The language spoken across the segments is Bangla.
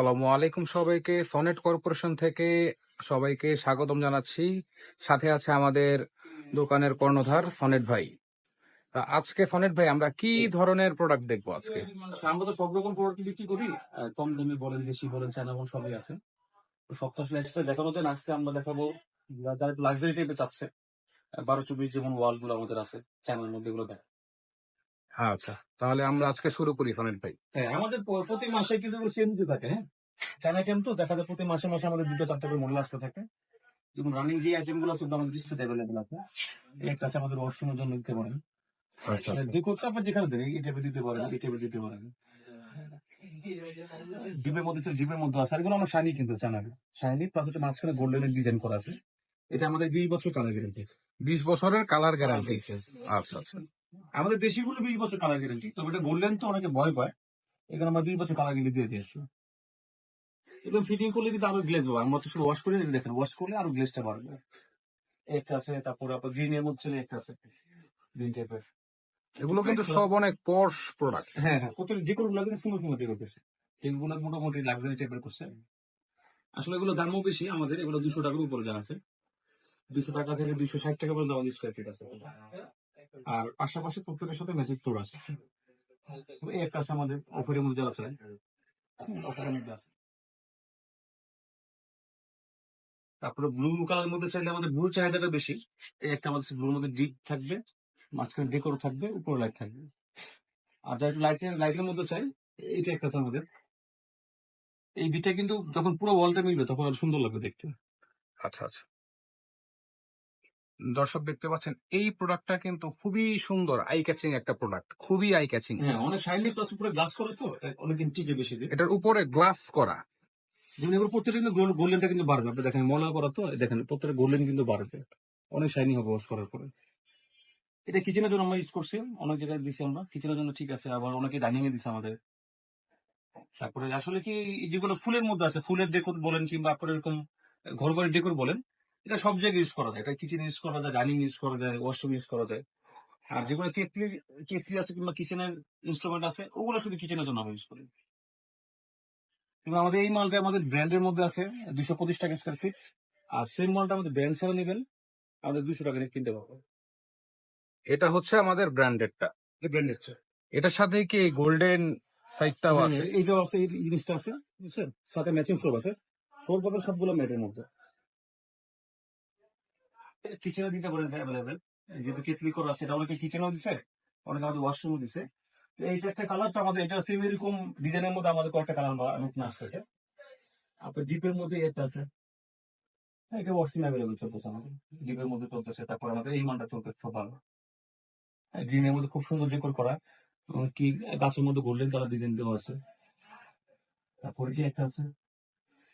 আসসালামু আলাইকুম সবাইকে। সনেট কর্পোরেশন থেকে সবাইকে স্বাগতম জানাচ্ছি। সাথে আছে আমাদের দোকানের কর্ণধার সনেট ভাই। তা আজকে সনেট ভাই আমরা কি ধরনের প্রোডাক্ট দেখবো আজকে? আমরা তো সব রকম প্রোডাক্ট বিক্রি করি। কম দামি বলেন, দেশি বলেন, চায়না বলেন, সবই আছে। তো সপ্তাহ আসলে এক্সট্রা দেখানো যায় না। আজকে আমরা দেখাবো যারা একটু লাক্সারি টাইপের চাচ্ছে, 12-24 যেমন ওয়াল গুলো আমাদের আছে চায়নার মধ্যে, এগুলো দেখ। আচ্ছা, তাহলে আমরা আজকে শুরু করি সনেট ভাই। হ্যাঁ, আমাদের প্রতি মাসে কিন্তু সেম দিতে থাকে। হ্যাঁ, চায়না আইটেম তো দেখা যায় প্রতি মাসে মাসে আমাদের 2-4টা করে মডেল আসতে থাকে। যেমন রানিং যে আইটেম গুলো আছে আমাদের ডিসপ্লে অ্যাভেলেবল আছে। একটা আছে আমাদের ওয়াশরুমের জন্য দিতে পারেন। আচ্ছা, যে করতে আপনি যেখানে দেন এই টাইপের দিতে পারেন, এই টাইপের দিতে পারেন। জিপের মধ্যে আছে, আর এগুলো আমরা শাইনি কিন্তু চায়না শাইনি প্লাস হচ্ছে মাঝখানে গোল্ডেনের ডিজাইন করা আছে। এটা আমাদের 20 বছর কালার গ্যারেন্টি। 20 বছরের কালার গ্যারান্টি। আচ্ছা আচ্ছা, আমাদের দেশিগুলো 20 বছর কালার গ্যারেন্টি, তবে এটা গোল্ডেন তো অনেকে ভয় পায়। এখানে আমরা 20 বছর কালার গ্যারেন্টি দিয়ে দিয়েছি। এবং ফিটিং করলে কিন্তু আরো গ্লেজ হবে। আমরা তো শুধু ওয়াশ করে দেখেন, ওয়াশ করলে আরো গ্লেজটা বাড়বে। একটা আছে, তারপরে আপনার গ্রিনের মধ্যে একটা আছে, গ্রিন টাইপের। এগুলো কিন্তু সব অনেক পশ প্রোডাক্ট। হ্যাঁ হ্যাঁ, প্রত্যেক যে কোনো গুলো কিন্তু সুন্দর সুন্দর দিয়ে করতেছে। এগুলো মোটামুটি লাক্সারি টাইপের করছে। আসলে এগুলো দামও বেশি আমাদের, এগুলো 200 টাকার উপরে দাম আছে। 200 টাকা থেকে 260 টাকা পর্যন্ত আমাদের স্কোয়ার ফিট আছে। আর পাশাপাশি প্রত্যেকের সাথে ম্যাজিক ফ্লোর আছে। এই একটা আছে আমাদের অফারের মধ্যে আছে, অফারের মধ্যে আছে। তারপরে ব্লু কালারের মধ্যে চাইলে আমাদের ব্লু চাহিদাটা বেশি। এই একটা আমাদের ব্লুর মধ্যে জিপ থাকবে, মাঝখানে ডেকোর থাকবে, উপরে লাইট থাকবে। আর যারা একটু লাইটের মধ্যে চাই, এটা একটা আছে আমাদের। এই বিটটা কিন্তু যখন পুরো ওয়ালটা মিলবে তখন আর সুন্দর লাগবে দেখতে। আচ্ছা আচ্ছা, দর্শক দেখতে পাচ্ছেন এই প্রোডাক্টটা কিন্তু খুবই সুন্দর, আই ক্যাচিং একটা প্রোডাক্ট, খুবই আই ক্যাচিং। হ্যাঁ, অনেক শাইনি প্লাস উপরে গ্লাস করে তো অনেকদিন টিকে বেশি দিন। এটার উপরে গ্লাস করা। যেমন এবার প্রত্যেকটা কিন্তু গোল্ডেনটা কিন্তু বাড়বে। আপনি দেখেন ময়লা করা তো, দেখেন প্রত্যেকটা গোল্ডেন কিন্তু বাড়বে, অনেক শাইনি হবে ওয়াশ করার পরে। এটা কিচেনের জন্য আমরা ইউজ করছি, অনেক জায়গায় দিচ্ছি আমরা কিচেনের জন্য, ঠিক আছে। আবার অনেকে ডাইনিং এ দিচ্ছে আমাদের। তারপরে আসলে কি যেগুলো ফুলের মধ্যে আছে, ফুলের ডেকোর বলেন কিংবা আপনার এরকম ঘর বাড়ির ডেকোর বলেন, এটা সব জায়গায় ইউজ করা যায়। এটা কিচেন ইউজ করা যায়, ডাইনিং ইউজ করা যায়, ওয়াশরুম ইউজ করা যায়। আর যেগুলো কেটলি কেটলি আছে কিংবা কিচেনের ইনস্ট্রুমেন্ট আছে, ওগুলো শুধু কিচেনের জন্য আমরা ইউজ করি। কিন্তু আমাদের এই মালটা আমাদের ব্র্যান্ডের মধ্যে আছে 225 টাকা স্কোয়ার ফিট। আর সেম মালটা আমাদের ব্র্যান্ড ছাড়া নেবেন আমাদের 200 টাকা দিয়ে কিনতে পারবো। এটা হচ্ছে আমাদের ব্র্যান্ডেডটা। ব্র্যান্ডেড এটার সাথে কি গোল্ডেন সাইডটাও আছে? এইটাও আছে, এই জিনিসটা আছে, বুঝছেন। সাথে ম্যাচিং ফ্লোর আছে, ফ্লোর পাবেন সবগুলো ম্যাটের মধ্যে। কিচেনে দিতে পারেন অ্যাভেলেবেল, যেহেতু কেটলি করা আছে। এটা অনেকে কিচেনেও দিছে, অনেকে আমাদের ওয়াশরুমও দিছে। তো এইটা একটা কালারটা আমাদের, এটা সেম এরকম ডিজাইনের মধ্যে আমাদের কয়েকটা কালার নতুন আসতেছে। আপনার ডিপের মধ্যে এটা আছে, এটা ওয়াশরুম অ্যাভেলেবেল চলতেছে আমাদের, ডিপের মধ্যে চলতেছে। তারপর আমাদের এই মালটা চলতেছে ভালো, গ্রিনের মধ্যে খুব সুন্দর ডেকোর করা, কি গাছের মধ্যে গোল্ডেন কালার ডিজাইন দেওয়া আছে। তারপরে কি একটা আছে,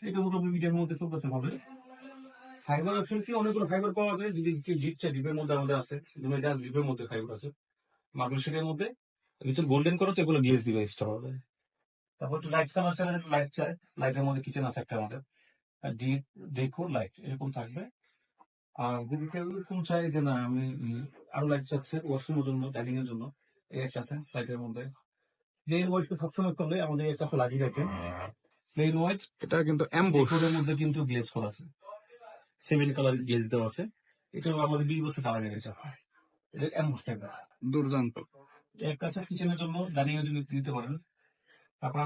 এটা মোটামুটি মিডিয়ার মধ্যে চলতেছে ভালো। ফাইবার অপশন কি অনেকগুলো ফাইবার পাওয়া যায়, যদি কেউ জিতছে ডিপের মধ্যে আমাদের আছে। যেমন এটা ডিপের মধ্যে ফাইবার আছে, মার্বেল শেডের মধ্যে, ভিতর গোল্ডেন করো তো এগুলো গ্লেজ দিবে এক্সট্রা হবে। তারপর একটু লাইট কালার চাই, একটু লাইট চাই, লাইটের মধ্যে কিচেন আছে একটা আমাদের, আর ডিপ ডেকোর লাইট এরকম থাকবে। আর যদি কেউ এরকম চাই যে না আমি আরো লাইট চাচ্ছে ওয়াশরুমের জন্য, ডাইনিং এর জন্য, এই একটা আছে লাইটের মধ্যে। প্লেন হোয়াইট সবসময় চলে আমাদের, একটা আছে লাগিয়ে রাখে প্লেন হোয়াইট। এটা কিন্তু অ্যাম্বুশ। ডেকোরের মধ্যে কিন্তু গ্লেজ করা আছে, 7 কালার গ্লেজ দেওয়া আছে। এটা আমাদের 20 বছর কালার এটা, এটা অ্যাম্বুশ টাইপের। দুর্দান্ত। একটা আছে কিচেনের জন্য, ডাইনিং এর জন্য দিতে পারেন। তারপর